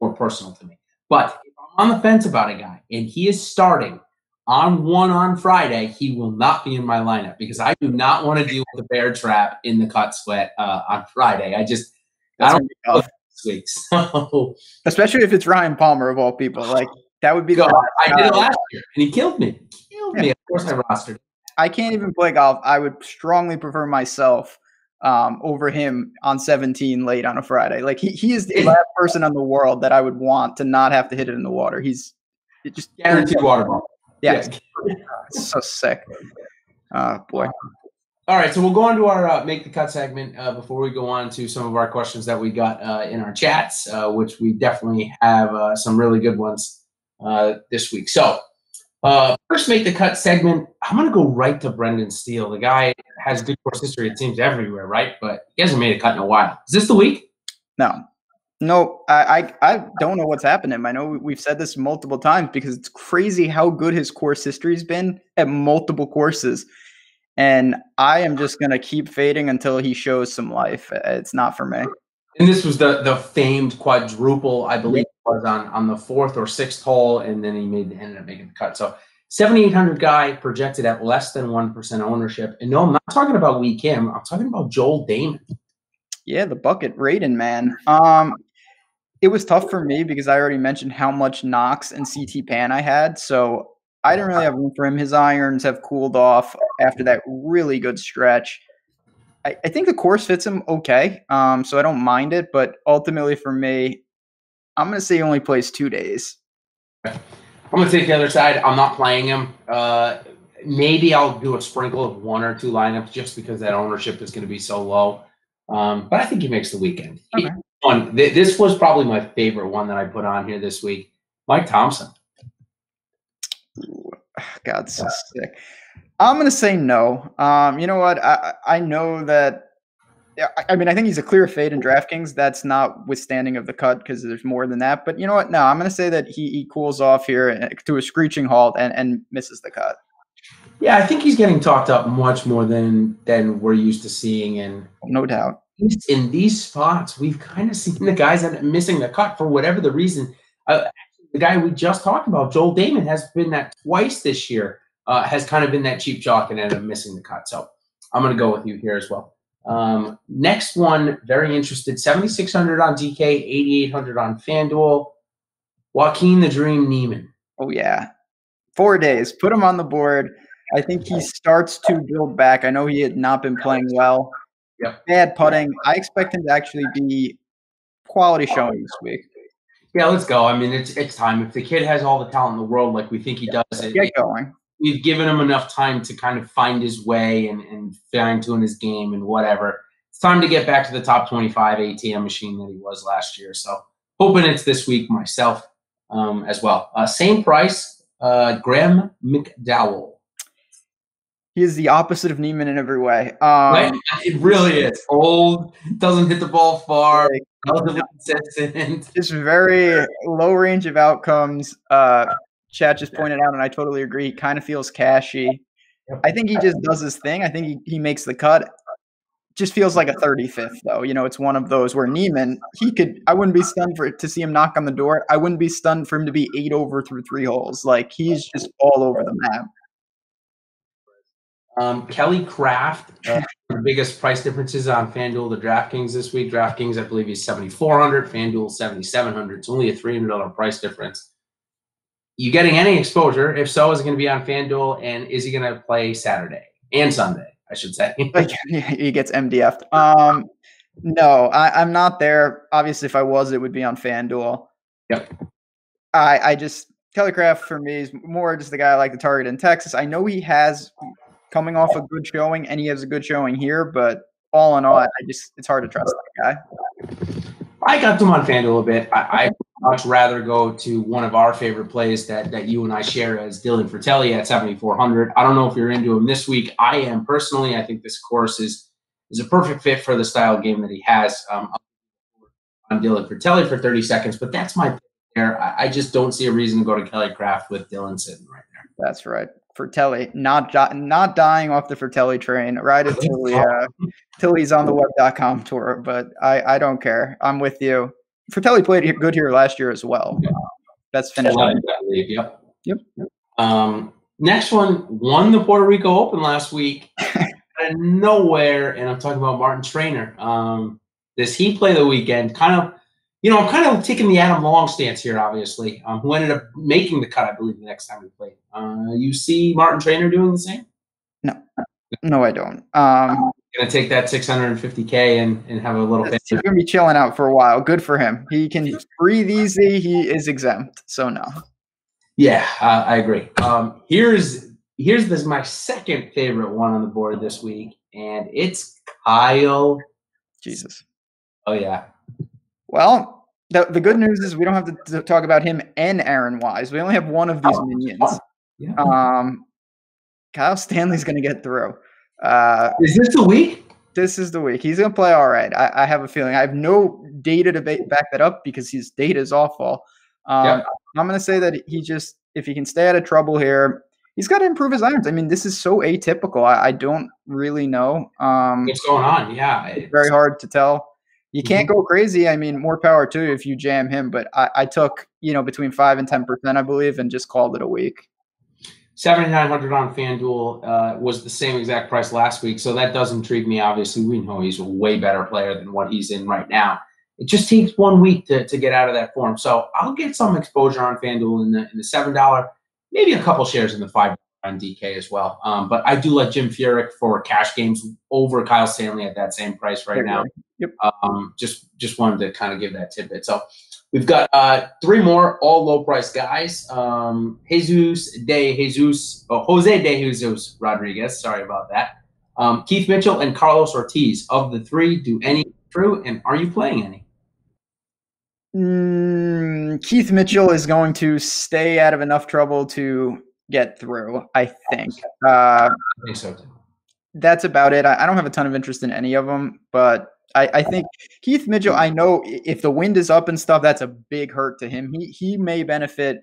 more personal to me. But if I'm on the fence about a guy and he is starting on Friday, he will not be in my lineup because I do not want to deal with the bear trap in the cut sweat on Friday. I don't know this week. So especially if it's Ryan Palmer of all people, like that would be the. I did it last year and he killed me. Me. Of course, I rostered. I can't even play golf. I would strongly prefer myself over him on 17 late on a Friday. Like he is the last person in the world that I would want to not have to hit it in the water. He's just guaranteed water ball. Yeah. It's so sick. Boy. All right, so we'll go on to our Make the Cut segment before we go on to some of our questions that we got in our chats, which we definitely have some really good ones this week. So first Make the Cut segment, I'm going to go right to Brendan Steele. The guy has good course history, it seems, everywhere, right? But he hasn't made a cut in a while. Is this the week? No, I don't know what's happened to him. I know we've said this multiple times because it's crazy how good his course history's been at multiple courses. and I am just going to keep fading until he shows some life. It's not for me. And this was the famed quadruple, I believe, was on the 4th or 6th hole, and then he ended up making the cut. So 7,800 guy projected at less than 1% ownership. And no, I'm not talking about Wee Kim. I'm talking about Joel Damon. Yeah, the bucket rating, man. It was tough for me because I already mentioned how much Knox and CT Pan I had, so I didn't really have room for him. His irons have cooled off after that really good stretch. I think the course fits him okay, so I don't mind it. But ultimately, for me, I'm going to say he only plays 2 days. I'm going to take the other side. I'm not playing him. Maybe I'll do a sprinkle of 1 or 2 lineups just because that ownership is going to be so low. But I think he makes the weekend. Okay. This was probably my favorite one that I put on here this week. Mike Thompson. Ooh, God, so sick. I'm going to say no. You know what? I know that. I mean, I think he's a clear fade in DraftKings. That's notwithstanding of the cut because there's more than that. But you know what? No, I'm going to say that he cools off here to a screeching halt and misses the cut. Yeah, I think he's getting talked up much more than we're used to seeing. And no doubt. In these spots, we've kind of seen the guys that are missing the cut for whatever the reason. The guy we just talked about, Joel Damon, has been that twice this year. Has kind of been that cheap chalk and ended up missing the cut. So I'm going to go with you here as well. Next one, very interested. 7,600 on DK, 8,800 on FanDuel. Joaquin the Dream Neiman. Oh yeah, 4 days. Put him on the board. I think he starts to build back. I know he had not been playing well. Yep. Bad putting. I expect him to actually be quality showing this week. Yeah, let's go. I mean, it's time. If the kid has all the talent in the world like we think he does, get going. We've given him enough time to kind of find his way and fine-tune his game and whatever. It's time to get back to the top 25 ATM machine that he was last year. So hoping it's this week myself as well. Same price, Graham McDowell. He is the opposite of Neiman in every way. Right? It really is. Old, doesn't hit the ball far, relatively consistent. Just very low range of outcomes. Chat just pointed out, and I totally agree. He kind of feels cashy. I think he just does his thing. I think he makes the cut. Just feels like a 35th, though. You know, it's one of those where Neiman, I wouldn't be stunned to see him knock on the door. I wouldn't be stunned for him to be 8 over through 3 holes. Like, he's just all over the map. Kelly Craft, the biggest price differences on FanDuel to DraftKings this week. DraftKings, I believe, is 7,400. FanDuel, 7,700. It's only a $300 price difference. You getting any exposure? If so, is it going to be on FanDuel? And is he going to play Saturday and Sunday, I should say? He gets MDF'd. No, I'm not there. Obviously, if I was, it would be on FanDuel. Yep. Kelly Craft, for me, is more just the guy I like to target in Texas. I know he has coming off a good showing, and he has a good showing here, but all in all, it's hard to trust that guy. I got them on FanDuel a bit. I much rather go to one of our favorite plays that you and I share as Dylan Fratelli at 7,400. I don't know if you're into him this week. I am personally. I think this course is a perfect fit for the style game that he has. I'm Dylan Fratelli for 30 seconds, but that's my pick there. I just don't see a reason to go to Kelly Craft with Dylan sitting right there. That's right. Fratelli, not dying off the Fratelli train, right until he's on the web.com tour, but I don't care. I'm with you. Fratelli played good here last year as well. That's finished. Yep. Yep. Next one won the Puerto Rico Open last week out of nowhere, and I'm talking about Martin Trainer. Does he play the weekend? I'm kind of taking the Adam Long stance here, obviously, who ended up making the cut, I believe, the next time we played. You see Martin Trainer doing the same? No, I don't. Going to take that $650K and have a little bit. He's going to be chilling out for a while. Good for him. He can breathe easy. He is exempt, so no. Yeah, I agree. Here's my second favorite one on the board this week, and it's Kyle. Jesus. Oh, yeah. Well, the good news is we don't have to talk about him and Aaron Wise. We only have one of these minions. Yeah. Kyle Stanley's going to get through. Is this the week? This is the week. He's going to play all right. I have a feeling. I have no data to back that up because his data is awful. I'm going to say that if he can stay out of trouble here, He's got to improve his irons. I mean, this is so atypical. I don't really know. What's going on? Yeah, It's very hard to tell. You can't go crazy. I mean, more power to you if you jam him. But I took between 5 and 10%, I believe, and just called it a week. 7,900 on FanDuel was the same exact price last week, so that does intrigue me. Obviously, we know he's a way better player than what he's in right now. It just takes 1 week to get out of that form. So I'll get some exposure on FanDuel in the $7, maybe a couple shares in the $5 on DK as well. But I do like Jim Furyk for cash games over Kyle Stanley at that same price right now. Yep. Just wanted to kind of give that tidbit. So we've got 3 more all low price guys. Jose De Jesus Rodriguez. Sorry about that. Keith Mitchell and Carlos Ortiz. Of the 3, do any true, and are you playing any? Keith Mitchell is going to stay out of enough trouble to get through, I think. I think so too. That's about it. I don't have a ton of interest in any of them, but I think Keith Mitchell, I know if the wind is up and stuff, that's a big hurt to him. He may benefit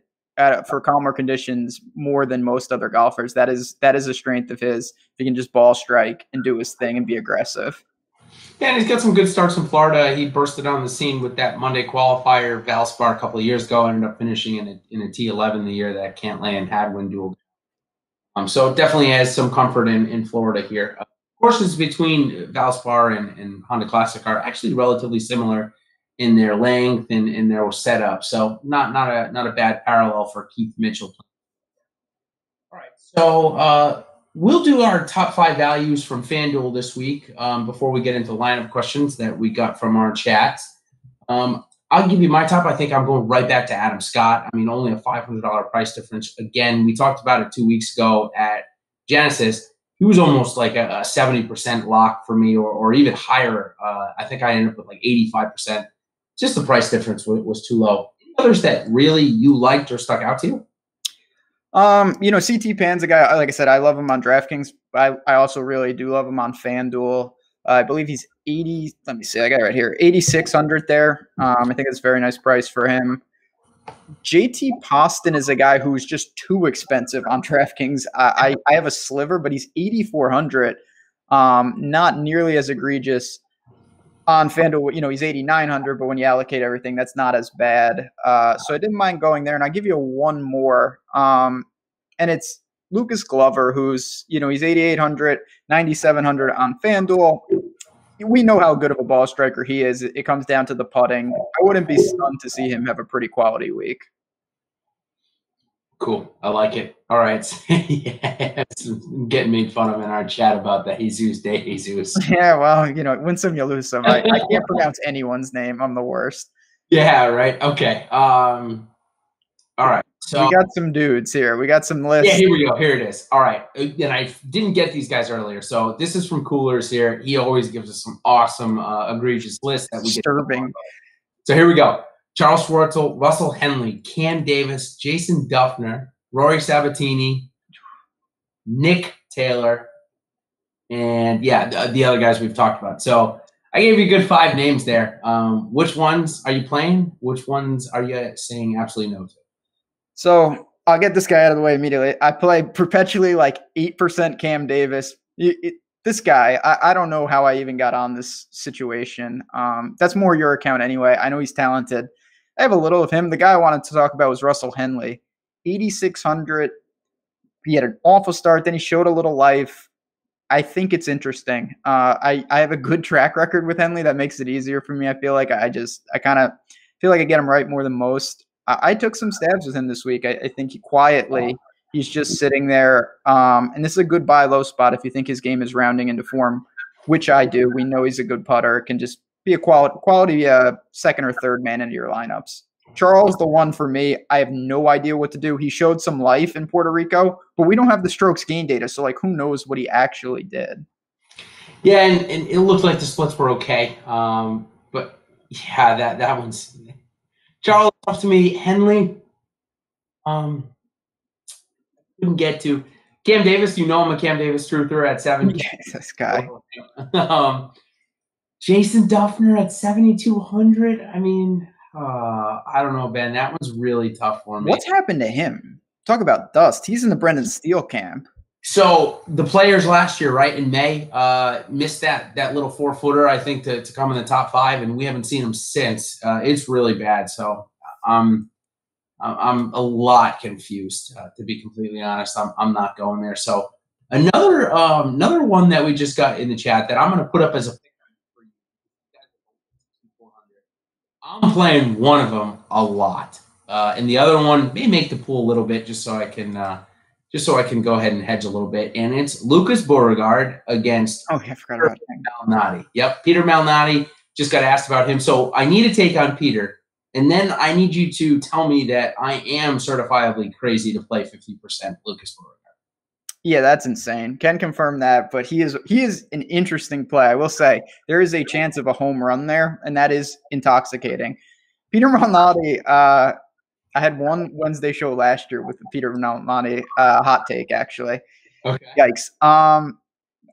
for calmer conditions more than most other golfers. That is a strength of his. If he can just ball strike and do his thing and be aggressive. Yeah, and he's got some good starts in Florida. He bursted on the scene with that Monday qualifier, Valspar, a couple of years ago. Ended up finishing in a T11 the year that Cantlay and Hadwin dueled. So it definitely has some comfort in Florida here. Courses between Valspar and Honda Classic are actually relatively similar in their length and in their setup. So not a bad parallel for Keith Mitchell. All right, so we'll do our top 5 values from FanDuel this week before we get into lineup questions that we got from our chats. I'll give you my top. I think I'm going right back to Adam Scott. I mean, only a $500 price difference. Again, we talked about it 2 weeks ago at Genesis. He was almost like a 70% lock for me or even higher. I think I ended up with like 85%. Just the price difference was too low. Any others that really you liked or stuck out to you? CT Pan's a guy, like I said, I love him on DraftKings. I also really do love him on FanDuel. I believe he's 80. Let me see. I got it right here. 8,600 there. I think it's a very nice price for him. JT Poston is a guy who's just too expensive on DraftKings. I have a sliver, but he's 8,400. Not nearly as egregious on FanDuel. He's 8,900, but when you allocate everything, that's not as bad. So I didn't mind going there. And I'll give you one more. And it's Lucas Glover, who's, he's 8,800, 9,700 on FanDuel. We know how good of a ball striker he is. It comes down to the putting. I wouldn't be stunned to see him have a pretty quality week. Cool. I like it. All right. Yeah, getting made fun of in our chat about the Jesus De Jesus. Yeah, well, win some, you lose some. I can't pronounce anyone's name. I'm the worst. Yeah, right. Okay. All right. So we got some dudes here. We got some lists. Yeah, here we go. Here it is. All right. And I didn't get these guys earlier. So this is from Coolers here. He always gives us some awesome, egregious lists that we Disturbing. So here we go. Charles Schwartzel, Russell Henley, Cam Davis, Jason Duffner, Rory Sabatini, Nick Taylor, and the other guys we've talked about. So I gave you a good 5 names there. Which ones are you playing? Which ones are you saying absolutely no to? So I'll get this guy out of the way immediately. I play perpetually like 8% Cam Davis. This guy, I don't know how I even got on this situation. That's more your account anyway. I know he's talented. I have a little of him. The guy I wanted to talk about was Russell Henley. 8,600. He had an awful start. Then he showed a little life. I think it's interesting. I have a good track record with Henley. That makes it easier for me. I feel like I kind of feel like I get him right more than most. I took some stabs with him this week. I think he's just sitting there. And this is a good buy low spot if you think his game is rounding into form, which I do. We know he's a good putter. Can just be a quality second or third man into your lineups. Charles, the one for me. I have no idea what to do. He showed some life in Puerto Rico, but we don't have the strokes gain data. So, who knows what he actually did? Yeah, and it looked like the splits were okay. But, yeah, that one's – Charles, up to me. Henley, couldn't get to. Cam Davis, I'm a Cam Davis truther at 7. This guy. Jason Duffner at 7,200. I mean, I don't know, Ben. That one's really tough for me. What's happened to him? Talk about dust. He's in the Brendan Steele camp. So the players last year, right, in May, missed that little 4-footer, I think, to come in the top 5, and we haven't seen him since. It's really bad. So I'm a lot confused, to be completely honest. I'm not going there. So another one that we just got in the chat that I'm going to put up as a pick for you. I'm playing one of them a lot, and the other one may make the pool a little bit just so I can go ahead and hedge a little bit. And it's Lucas Beauregard against I forgot about Malnati. Yep, Peter Malnati. Just got asked about him. So I need to take on Peter. And then I need you to tell me that I am certifiably crazy to play 50% Lucas Beauregard. Yeah, that's insane. Can confirm that, but he is an interesting play. I will say there is a chance of a home run there, and that is intoxicating. Peter Malnati, I had one Wednesday show last year with the Peter Malnati hot take, actually. Okay. Yikes.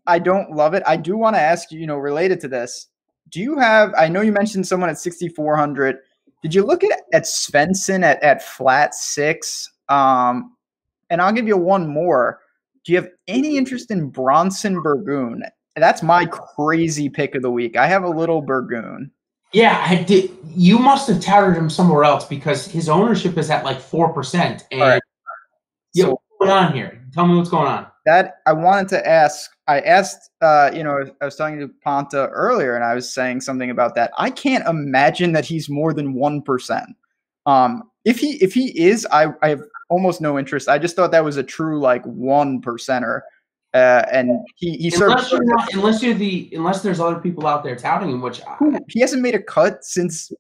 I don't love it. I do want to ask you, related to this, do you have – I know you mentioned someone at 6,400. Did you look at Svensson at flat 6? And I'll give you one more. Do you have any interest in Bronson Burgoon? That's my crazy pick of the week. I have a little Burgoon. Yeah, I did. You must have touted him somewhere else because his ownership is at like 4%. And right. So, what's going on here? Tell me what's going on. That I wanted to ask. I asked, I was talking to Ponta earlier, and I was saying something about that. I can't imagine that he's more than 1%. If he is, I have almost no interest. I just thought that was a true 1%er. And he unless there's other people out there touting him, which he hasn't made a cut since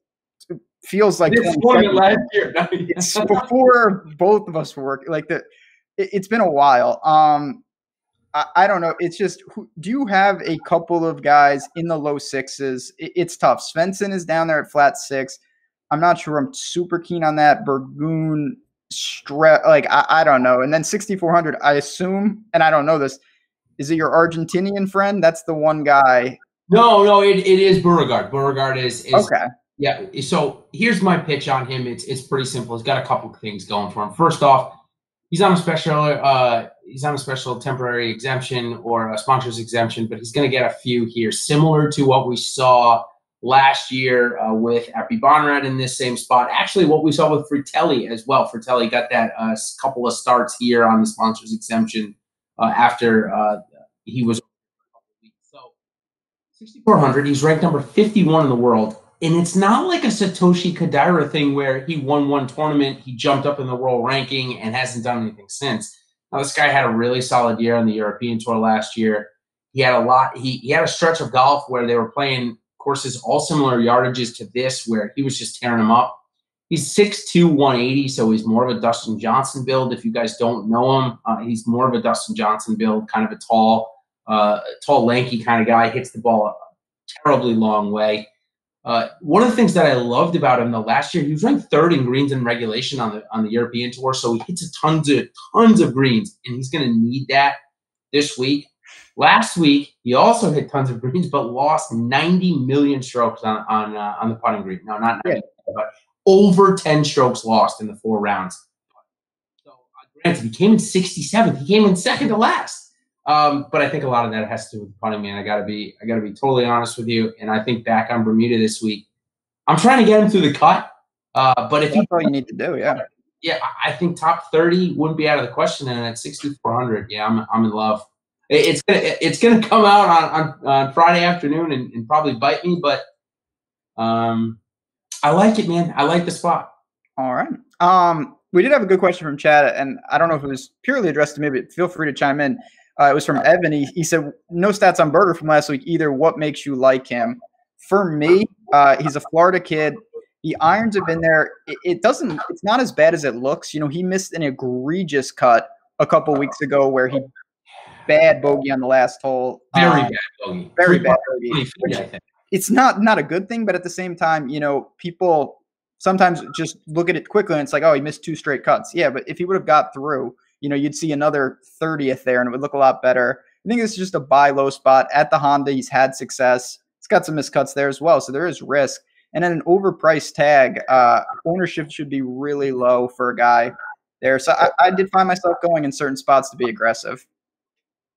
it feels like last year. It's before both of us were working. It's been a while. I don't know. It's just, do you have a couple of guys in the low 6s? It's tough. Svensson is down there at flat 6. I'm not sure I'm super keen on that. Burgoon, I don't know. And then 6,400, I assume, and I don't know this, is it your Argentinian friend? That's the one guy. No, it is Beauregard. Beauregard is okay. Yeah. So here's my pitch on him. It's pretty simple. He's got a couple of things going for him. First off, he's on a special temporary exemption or a sponsor's exemption, but he's going to get a few here, similar to what we saw last year with Appy Bonrad in this same spot. Actually, what we saw with Fratelli as well. Fratelli got that couple of starts here on the sponsor's exemption after he was. So 6,400, he's ranked number 51 in the world. And it's not like a Satoshi Kodaira thing where he won one tournament, he jumped up in the world ranking, and hasn't done anything since. Now, this guy had a really solid year on the European Tour last year. He had he had a stretch of golf where they were playing courses all similar yardages to this, where he was just tearing them up. He's 6'2", 180, so he's more of a Dustin Johnson build. If you guys don't know him, he's more of a Dustin Johnson build, kind of a tall, lanky kind of guy, hits the ball a terribly long way. One of the things that I loved about him, though, last year, he was ranked 3rd in greens in regulation on the European Tour, so he hits tons of greens, and he's going to need that this week. Last week, he also hit tons of greens, but lost 90 million strokes on the putting green. No, not 90, but over 10 strokes lost in the 4 rounds. So, granted, he came in 67th. He came in second to last. But I think a lot of that has to do with putting, man. I gotta be totally honest with you. And I think back on Bermuda this week, I'm trying to get him through the cut. But if that's all you need to do, yeah, I think top 30 wouldn't be out of the question. And at 6,400, yeah, I'm in love. It's gonna come out on Friday afternoon and probably bite me, but I like it, man. I like the spot. All right. We did have a good question from Chad, and I don't know if it was purely addressed to me, but feel free to chime in. It was from Evan. He said, no stats on Berger from last week either. What makes you like him? For me, he's a Florida kid. The irons have been there. It's not as bad as it looks. He missed an egregious cut a couple weeks ago where he bad bogey on the last hole. Very bad bogey. Very bad bogey. It's not a good thing, but at the same time, people sometimes just look at it quickly and it's like, oh, he missed 2 straight cuts. Yeah, but if he would have got through, you'd see another 30th there and it would look a lot better. I think this is just a buy low spot. At the Honda, he's had success. He's got some miscuts there as well, so there is risk. And then an overpriced tag, ownership should be really low for a guy there. So I did find myself going in certain spots to be aggressive.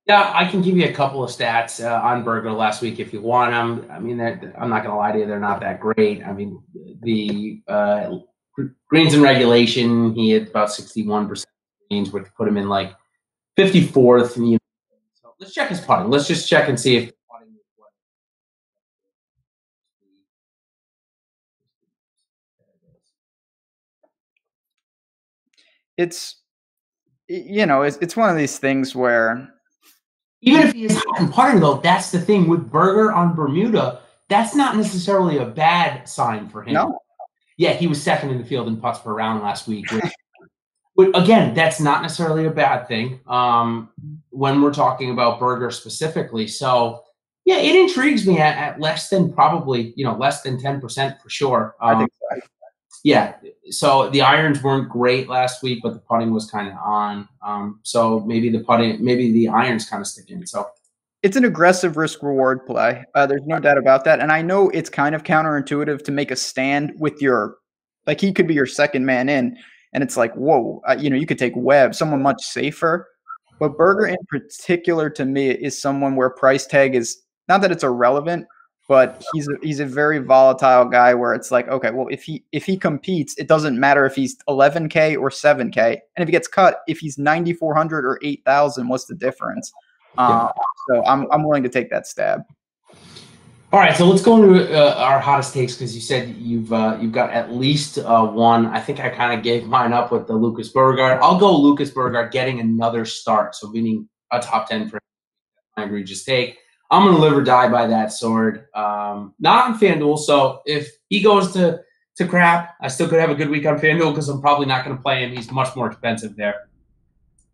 Yeah, I can give you a couple of stats on Berger last week if you want them. I mean, I'm not going to lie to you; they're not that great. I mean, the greens in regulation, he had about 61% greens, which put him in like 54th. And, so let's check his putting. Let's just check and see if putting is what. It's one of these things where even if he is hot in putting, though, that's the thing with Berger on Bermuda. That's not necessarily a bad sign for him. No. Yeah, he was second in the field in putts per round last week. But again, that's not necessarily a bad thing when we're talking about Berger specifically. So, yeah, it intrigues me at less than probably, less than 10% for sure. I think so. Yeah, so the irons weren't great last week, but the putting was kind of on. So maybe the irons kind of stick in. So it's an aggressive risk reward play. There's no doubt about that. And I know it's kind of counterintuitive to make a stand with he could be your second man in, and it's like, whoa, you could take Webb, someone much safer. But Berger in particular, to me, is someone where price tag is not that it's irrelevant, but he's a very volatile guy where it's like, okay, well, if he competes, it doesn't matter if he's 11K or 7K, and if he gets cut, if he's 9,400 or 8,000, what's the difference? So I'm willing to take that stab. All right, so let's go into our hottest takes because you said you've got at least one. I think I kind of gave mine up with the Lucas Berger. I'll go Lucas Berger getting another start, so meaning a top 10 for my egregious take. I'm going to live or die by that sword. Not on FanDuel, so if he goes to crap, I still could have a good week on FanDuel because I'm probably not going to play him. He's much more expensive there.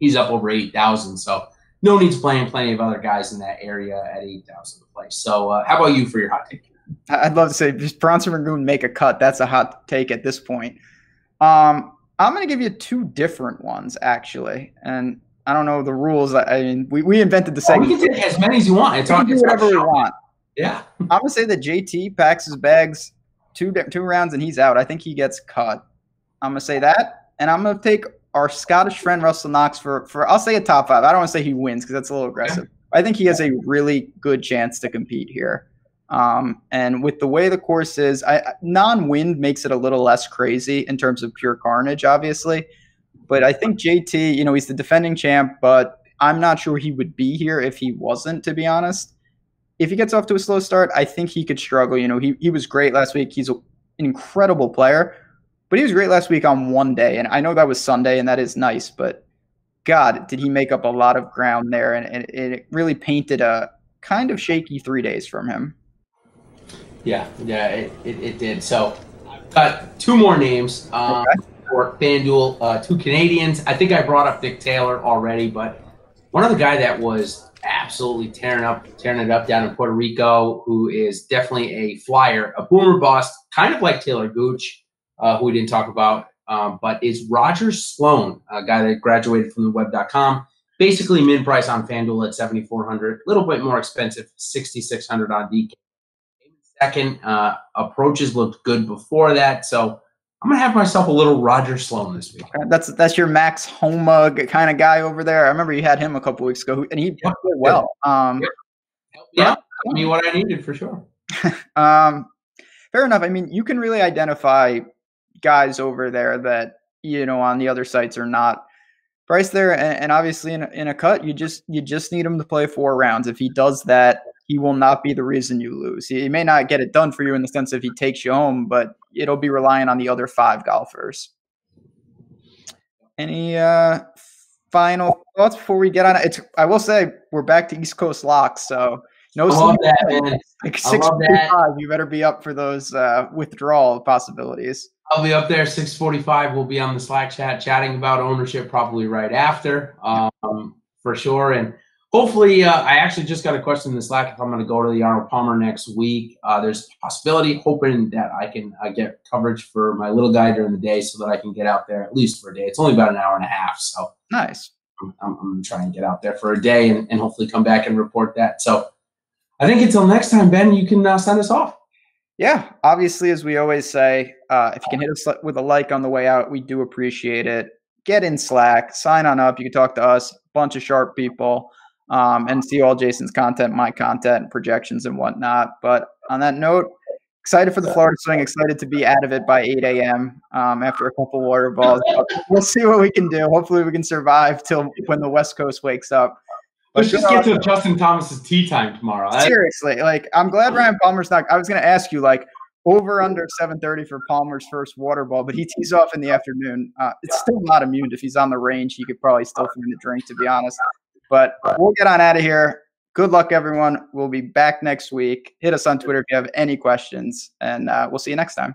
He's up over 8,000, so no need to play him. Plenty of other guys in that area at 8,000 to play. So how about you for your hot take? I'd love to say just Bronson Ragoon make a cut. That's a hot take at this point. I'm going to give you two different ones, actually, and I don't know the rules. I mean, we invented the segment. We can take as many as you want. We can do whatever we want. Yeah. I'm going to say that JT packs his bags two rounds and he's out. I think he gets cut. I'm going to say that. And I'm going to take our Scottish friend Russell Knox for I'll say a top 5. I don't want to say he wins because that's a little aggressive. Yeah. I think he has a really good chance to compete here. And with the way the course is, non-wind makes it a little less crazy in terms of pure carnage, obviously. But I think JT, he's the defending champ, but I'm not sure he would be here if he wasn't, to be honest. If he gets off to a slow start, I think he could struggle. He was great last week. He's an incredible player, but he was great last week on one day. And I know that was Sunday, and that is nice, but God, did he make up a lot of ground there. And it really painted a kind of shaky 3 days from him. Yeah, it did. So I've got two more names. For FanDuel, two Canadians. I think I brought up Dick Taylor already, but one other guy that was absolutely tearing it up down in Puerto Rico, who is definitely a flyer, a boomer bust, kind of like Taylor Gooch, who we didn't talk about, but is Roger Sloan, a guy that graduated from the web.com. Basically, min price on FanDuel at 7,400, a little bit more expensive, 6,600 on DK. Second, approaches looked good before that, so I'm going to have myself a little Roger Sloan this week. That's your Max Homa kind of guy over there. I remember you had him a couple weeks ago, and he played well. Helped me what I needed for sure. Fair enough. I mean, you can really identify guys over there that, on the other sites are not priced there. And obviously in a cut, you just need him to play 4 rounds. If he does that, he will not be the reason you lose. He may not get it done for you in the sense of he takes you home, but it'll be relying on the other 5 golfers. Any final thoughts before we get on it? I will say we're back to East Coast locks, so no. I love that, man. Like 6:45, you better be up for those withdrawal possibilities. I'll be up there 6:45. We'll be on the Slack chat chatting about ownership probably right after, for sure. And hopefully, I actually just got a question in the Slack if I'm going to go to the Arnold Palmer next week. There's a possibility, hoping that I can get coverage for my little guy during the day so that I can get out there at least for a day. It's only about an hour and a half, so nice. I'm going to try and get out there for a day and hopefully come back and report that. So I think until next time, Ben, you can send us off. Yeah, obviously, as we always say, if you can hit us with a like on the way out, we do appreciate it. get in Slack, sign on up. You can talk to us, a bunch of sharp people, and see all Jason's content, my content, and projections and whatnot. But on that note, excited for the Florida swing, excited to be out of it by 8 a.m. After a couple water balls. We'll see what we can do. Hopefully we can survive till when the West Coast wakes up. Let's just get to Justin Thomas's tee time tomorrow. Seriously, like, I'm glad Ryan Palmer's not – I was going to ask you, like, over under 7:30 for Palmer's first water ball, but he tees off in the afternoon. It's still not immune. If he's on the range, he could probably still find a drink, to be honest. But we'll get on out of here. Good luck, everyone. We'll be back next week. Hit us on Twitter if you have any questions, and we'll see you next time.